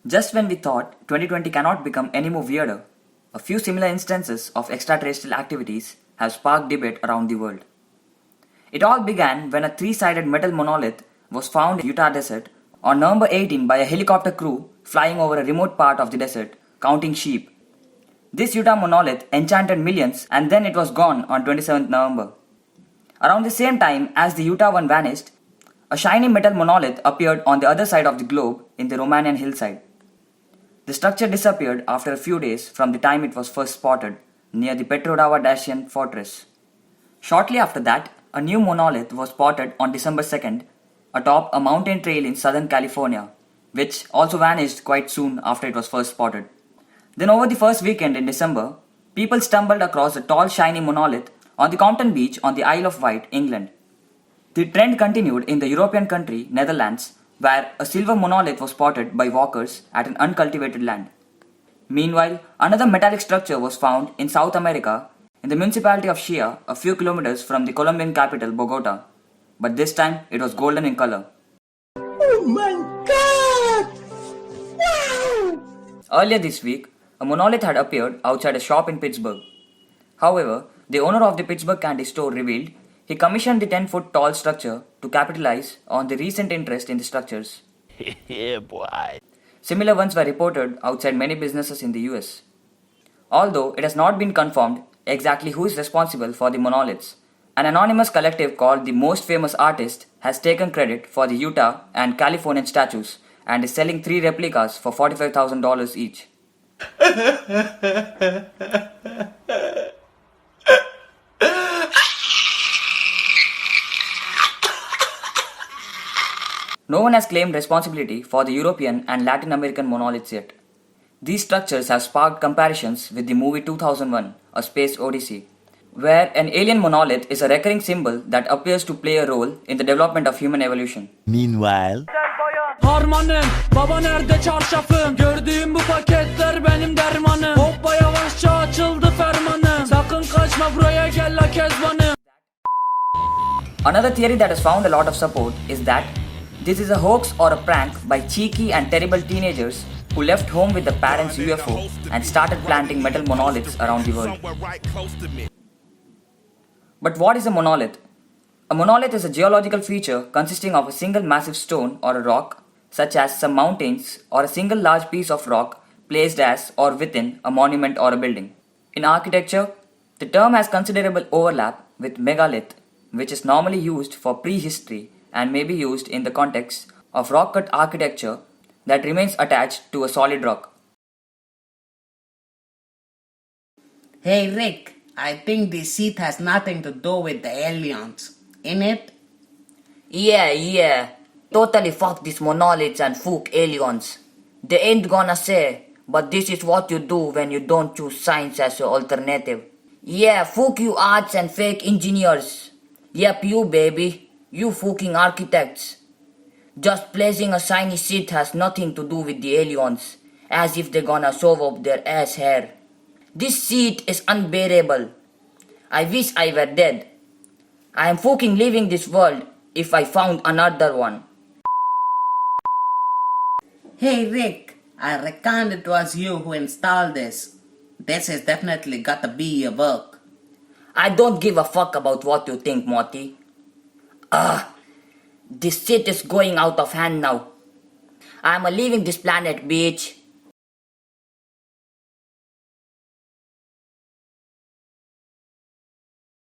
Just when we thought 2020 cannot become any more weirder, a few similar instances of extraterrestrial activities have sparked debate around the world. It all began when a three-sided metal monolith was found in Utah desert on November 18 by a helicopter crew flying over a remote part of the desert, counting sheep. This Utah monolith enchanted millions and then it was gone on 27th November. Around the same time as the Utah one vanished, a shiny metal monolith appeared on the other side of the globe in the Romanian hillside. The structure disappeared after a few days from the time it was first spotted near the Petrodava Dacian fortress. Shortly after that, a new monolith was spotted on December 2nd atop a mountain trail in Southern California, which also vanished quite soon after it was first spotted. Then over the first weekend in December, people stumbled across a tall shiny monolith on the Compton Beach on the Isle of Wight, England. The trend continued in the European country, Netherlands, where a silver monolith was spotted by walkers at an uncultivated land. Meanwhile, another metallic structure was found in South America in the municipality of Shia, a few kilometers from the Colombian capital, Bogota. But this time, it was golden in color. Oh my god! Wow! Earlier this week, a monolith had appeared outside a shop in Pittsburgh. However, the owner of the Pittsburgh candy store revealed he commissioned the 10-foot tall structure to capitalize on the recent interest in the structures. Yeah, boy. Similar ones were reported outside many businesses in the US. Although it has not been confirmed exactly who is responsible for the monoliths, an anonymous collective called the Most Famous Artist has taken credit for the Utah and Californian statues and is selling 3 replicas for $45,000 each. No one has claimed responsibility for the European and Latin American monoliths yet. These structures have sparked comparisons with the movie 2001, A Space Odyssey, where an alien monolith is a recurring symbol that appears to play a role in the development of human evolution. Meanwhile, Harmanım, baba nerede çarşafım? Gördüğüm bu paketler benim dermanım. Hoppa yavaşça açıldı fermanım. Sakın kaçma buraya gel la kezbanım. Another theory that has found a lot of support is that this is a hoax or a prank by cheeky and terrible teenagers who left home with the parents' UFO and started planting metal monoliths around the world. But what is a monolith? A monolith is a geological feature consisting of a single massive stone or a rock, such as some mountains, or a single large piece of rock placed as or within a monument or a building. In architecture, the term has considerable overlap with megalith, which is normally used for prehistory and may be used in the context of rock-cut architecture that remains attached to a solid rock. Hey Rick, I think this seat has nothing to do with the aliens, innit? Yeah. Totally fuck these monoliths and fuck aliens. They ain't gonna say, but this is what you do when you don't choose science as your alternative. Yeah, fuck you arts and fake engineers. Yep, you baby. You fucking architects. Just placing a shiny seat has nothing to do with the aliens, as if they're gonna shove up their ass hair. This seat is unbearable. I wish I were dead. I am fucking leaving this world if I found another one. Hey Rick, I reckon it was you who installed this. This has definitely gotta be your work. I don't give a fuck about what you think, Morty. This shit is going out of hand now. I'm leaving this planet, bitch.